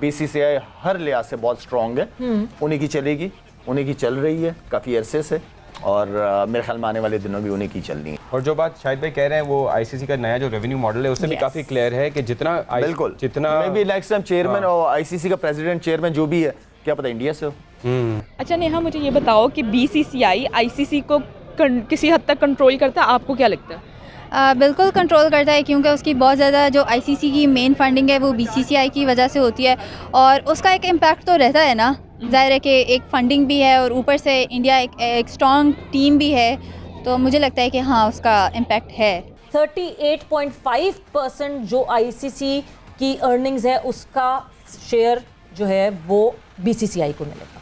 BCCI हर लिहाज से बहुत स्ट्रांग है, उन्हीं की चलेगी, उन्हीं की चल रही है काफ़ी अरसे से, और मेरे ख्याल में आने वाले दिनों भी उन्हीं की चलनी है। और जो बात शाहिद भाई कह रहे हैं वो आईसीसी का नया जो रेवेन्यू मॉडल है उससे भी काफ़ी क्लियर है कि जितना बिल्कुल जितना may be next time chairman और आईसीसी का प्रेसिडेंट चेयरमैन जो भी है, क्या पता इंडिया से हो। अच्छा नेहा, मुझे ये बताओ कि बीसीसीआई आईसीसी को किसी हद तक कंट्रोल करता है, आपको क्या लगता है? बिल्कुल कंट्रोल करता है, क्योंकि उसकी बहुत ज़्यादा जो आईसीसी की मेन फंडिंग है वो बीसीसीआई की वजह से होती है, और उसका एक इम्पैक्ट तो रहता है ना। ज़ाहिर है कि एक फंडिंग भी है और ऊपर से इंडिया एक स्ट्रॉन्ग टीम भी है, तो मुझे लगता है कि हाँ उसका इम्पैक्ट है। 38.5% जो आईसीसी की अर्निंग्स है उसका शेयर जो है वो बीसीसीआई को मिलेगा।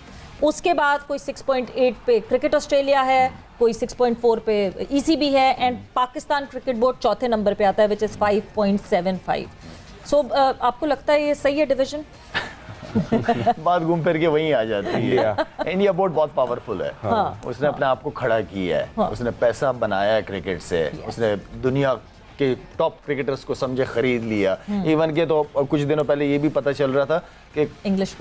उसके बाद कोई 6.8 पे क्रिकेट ऑस्ट्रेलिया है, कोई 6.4 पे ईसीबी है, एंड पाकिस्तान क्रिकेट बोर्ड चौथे नंबर पे आता है विच इज़ 5.75। सो आपको लगता है ये सही है डिवीजन? बात घूम फिर के वहीं आ जाती है। इंडिया बोर्ड बहुत पावरफुल है, उसने अपने आप को खड़ा किया है, उसने पैसा बनाया है क्रिकेट से, उसने दुनिया के टॉप क्रिकेटर्स को समझे खरीद लिया। इवन के तो कुछ दिनों पहले ये भी पता चल रहा था कि इंग्लिश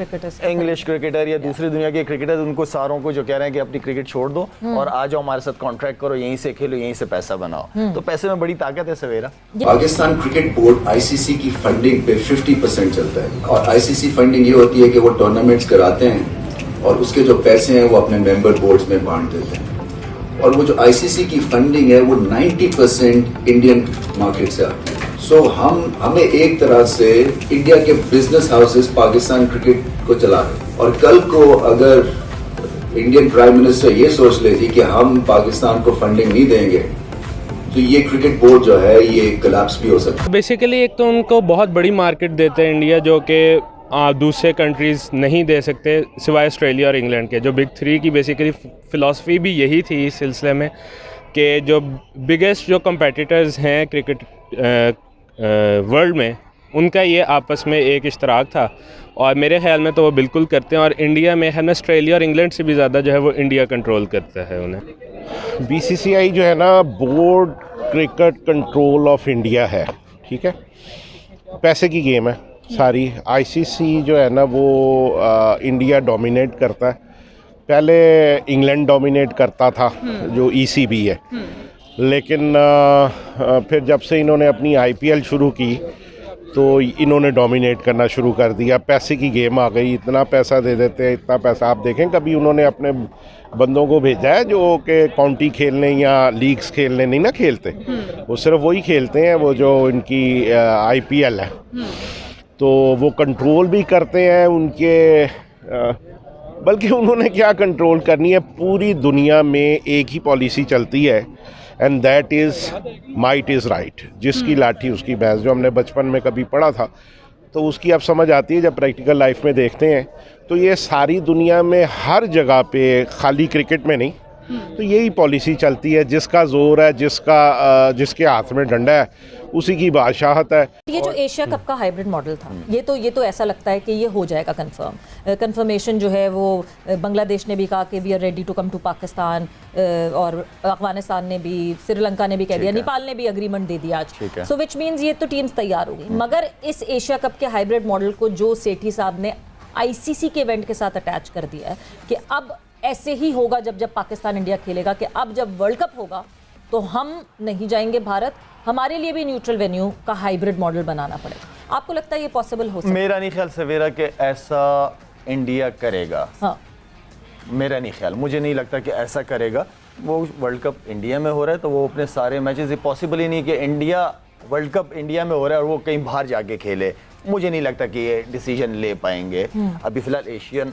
क्रिकेटर या दूसरी दुनिया के क्रिकेटर, उनको सारों को जो कह रहे हैं कि अपनी क्रिकेट छोड़ दो और आ जाओ हमारे साथ कॉन्ट्रैक्ट करो, यहीं से खेलो, यहीं से पैसा बनाओ। तो पैसे में बड़ी ताकत है सवेरा। पाकिस्तान क्रिकेट बोर्ड आईसीसी की फंडिंग पे 50% चलता है, और आईसीसी फंडिंग ये होती है कि वो टूर्नामेंट्स कराते हैं और उसके जो पैसे हैं वो अपने मेंबर बोर्ड्स में बांट देते हैं, और वो जो आईसीसी की फंडिंग है वो 90% इंडियन मार्केट से आती है। सो हमें एक तरह से इंडिया के बिजनेस हाउसेस पाकिस्तान क्रिकेट को चला रहे हैं, और कल को अगर इंडियन प्राइम मिनिस्टर ये सोच लेती कि हम पाकिस्तान को फंडिंग नहीं देंगे तो ये क्रिकेट बोर्ड जो है ये कोलैप्स भी हो सकता है। बेसिकली एक तो उनको बहुत बड़ी मार्केट देते हैं इंडिया, जो कि दूसरे कंट्रीज़ नहीं दे सकते सिवाय ऑस्ट्रेलिया और इंग्लैंड के। जो बिग थ्री की बेसिकली फ़िलासफ़ी भी यही थी इस सिलसिले में कि जो बिगेस्ट जो कंपेटिटर्स हैं क्रिकेट वर्ल्ड में, उनका ये आपस में एक इश्तराक था, और मेरे ख्याल में तो वो बिल्कुल करते हैं। और इंडिया में है ना, ऑस्ट्रेलिया और इंग्लैंड से भी ज़्यादा जो है वो इंडिया कंट्रोल करता है उन्हें। बीसीसीआई जो है ना, board cricket control of India है, ठीक है, पैसे की गेम है सारी। आईसीसी जो है ना वो इंडिया डोमिनेट करता है, पहले इंग्लैंड डोमिनेट करता था जो ईसीबी है, लेकिन फिर जब से इन्होंने अपनी आईपीएल शुरू की तो इन्होंने डोमिनेट करना शुरू कर दिया। पैसे की गेम आ गई, इतना पैसा दे देते हैं, इतना पैसा। आप देखें कभी उन्होंने अपने बंदों को भेजा है जो कि काउंटी खेलने या लीग्स खेलने नहीं ना खेलते, वो सिर्फ वही खेलते हैं वो जो इनकी आईपीएल है। तो वो कंट्रोल भी करते हैं उनके, बल्कि उन्होंने क्या कंट्रोल करनी है, पूरी दुनिया में एक ही पॉलिसी चलती है, and that is might is right. जिसकी लाठी उसकी भैंस, जो हमने बचपन में कभी पढ़ा था, तो उसकी अब समझ आती है जब प्रैक्टिकल लाइफ में देखते हैं। तो ये सारी दुनिया में हर जगह पे, खाली क्रिकेट में नहीं, तो यही पॉलिसी चलती है। जिसका जोर है, जिसके हाथ में डंडा है, उसी की बादशाहत है। ये जो एशिया कप का हाइब्रिड मॉडल था, ये तो ऐसा लगता है कि ये हो जाएगा कंफर्मेशन जो है वो बांग्लादेश ने भी कहा कि we are ready to come to Pakistan, और अफगानिस्तान ने भी, श्रीलंका ने भी कह दिया, नेपाल ने भी अग्रीमेंट दे दिया आज। सो विच मीन्स ये तो टीम्स तैयार हो गई। मगर इस एशिया कप के हाइब्रिड मॉडल को जो सेठी साहब ने आईसीसी के इवेंट के साथ अटैच कर दिया है कि अब ऐसे ही होगा जब पाकिस्तान इंडिया खेलेगा, कि अब जब वर्ल्ड कप होगा तो हम नहीं जाएंगे भारत, हमारे लिए भी न्यूट्रल वेन्यू का हाइब्रिड मॉडल बनाना पड़ेगा। आपको लगता है ये पॉसिबल हो सकता है? मेरा नहीं ख्याल सवेरा कि ऐसा इंडिया करेगा। हाँ, मेरा नहीं ख्याल, मुझे नहीं लगता कि ऐसा करेगा। वो वर्ल्ड कप इंडिया में हो रहा है तो वो अपने सारे मैचेस, पॉसिबल ही नहीं कि इंडिया वर्ल्ड कप इंडिया में हो रहा है और वो कहीं बाहर जाके खेले। मुझे नहीं लगता कि ये डिसीजन ले पाएंगे। अभी फिलहाल एशियन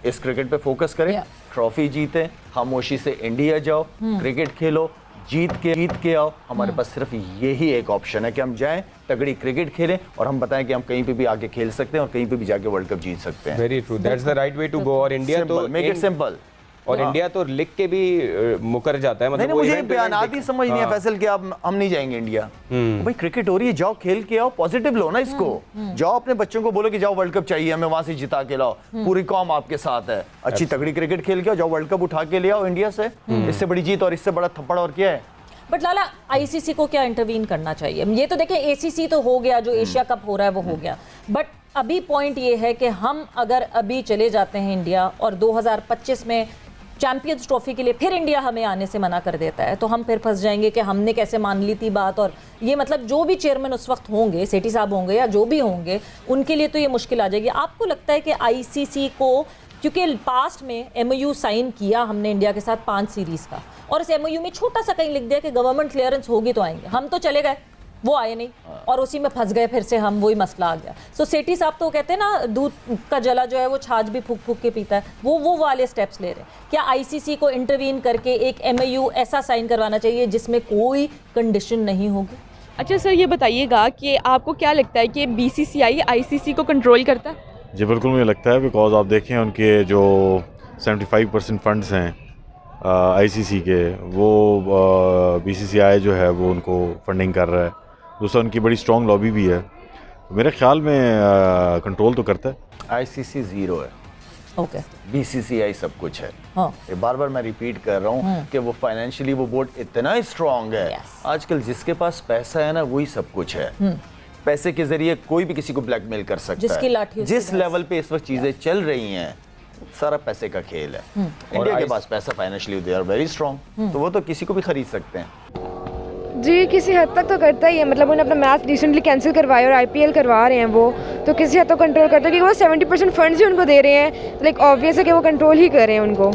इस क्रिकेट पे फोकस करें, ट्रॉफी जीते, खामोशी से इंडिया जाओ, क्रिकेट खेलो, जीत के आओ। हमारे पास सिर्फ यही एक ऑप्शन है कि हम जाएं, तगड़ी क्रिकेट खेलें, और हम बताएं कि हम कहीं पे भी आके खेल सकते हैं और कहीं पे भी जाके वर्ल्ड कप जीत सकते हैं। Very true, that's the right way to go. और इंडिया तो मेक इट सिंपल, और इंडिया तो लिख के भी मुकर जाता है। मतलब नहीं, मुझे बयानात ही समझ नहीं है फैसल कि आप हम नहीं जाएंगे इंडिया। भाई क्रिकेट हो रही है, जाओ खेल के आओ, पॉजिटिव लो ना इसको। जाओ अपने बच्चों को बोलो कि जाओ वर्ल्ड कप चाहिए हमें, वहां से जिता के लाओ, पूरी कौम आपके साथ है, अच्छी तगड़ी क्रिकेट खेल के आओ, जाओ वर्ल्ड कप उठा के ले आओ इंडिया से। इससे बड़ी जीत और इससे बड़ा थप्पड़ और क्या है? बट लाला, आईसीसी को क्या इंटरवीन करना चाहिए? ये तो देखें, एसीसी तो हो गया, जो एशिया कप हो रहा है वो हो गया, बट अभी पॉइंट ये है कि हम अगर अभी चले जाते हैं इंडिया और 2025 में चैंपियंस ट्रॉफी के लिए फिर इंडिया हमें आने से मना कर देता है, तो हम फिर फंस जाएंगे कि हमने कैसे मान ली थी बात। और ये मतलब जो भी चेयरमैन उस वक्त होंगे, सेठी साहब होंगे या जो भी होंगे, उनके लिए तो ये मुश्किल आ जाएगी। आपको लगता है कि आईसीसी को, क्योंकि पास्ट में एमओयू साइन किया हमने इंडिया के साथ 5 सीरीज़ का, और इस एमओयू में छोटा सा कहीं लिख दिया कि गवर्नमेंट क्लियरेंस होगी तो आएंगे, हम तो चले गए, वो आए नहीं, और उसी में फंस गए, फिर से हम, वही मसला आ गया। सो सेठी साहब तो कहते हैं ना, दूध का जला जो है वो छाछ भी फूक फूक के पीता है, वो वाले स्टेप्स ले रहे हैं। क्या आईसीसी को इंटरवीन करके एक एमओयू ऐसा साइन करवाना चाहिए जिसमें कोई कंडीशन नहीं होगी? अच्छा सर, ये बताइएगा कि आपको क्या लगता है कि बीसीसीआई आईसीसी को कंट्रोल करता है? जी बिल्कुल मुझे लगता है, बिकॉज आप देखें उनके जो 75% फंड्स हैं आईसीसी के, वो बीसीसीआई जो है वो उनको फंडिंग कर रहा है। दूसरा उनकी बड़ी स्ट्रॉन्ग लॉबी भी है, तो मेरे ख्याल में कंट्रोल तो करता है। आईसीसी जीरो है, ओके, बीसीसीआई सब कुछ है। हाँ, ये बार बार मैं रिपीट कर रहा हूँ कि वो फाइनेंशियली वो बोर्ड इतना स्ट्रांग है। Yes. आजकल जिसके पास पैसा है ना, वही सब कुछ है। पैसे के जरिए कोई भी किसी को ब्लैकमेल कर सकता जिसकी है। लाठी उसकी जिस भैंस। लेवल पे इस वक्त चीजें चल रही हैं, सारा पैसे का खेल है। इंडिया के पास पैसा financially they are very strong, तो वो तो किसी को भी खरीद सकते हैं। जी किसी हद तक तो करता ही है, मतलब उन्होंने अपना मैच रिसेंटली कैंसिल करवाया और आईपीएल करवा रहे हैं वो, तो किसी हद तक कंट्रोल करता है, क्योंकि वो 70% फंड्स ही उनको दे रहे हैं, लाइक ऑब्वियस है कि वो कंट्रोल ही कर रहे हैं उनको।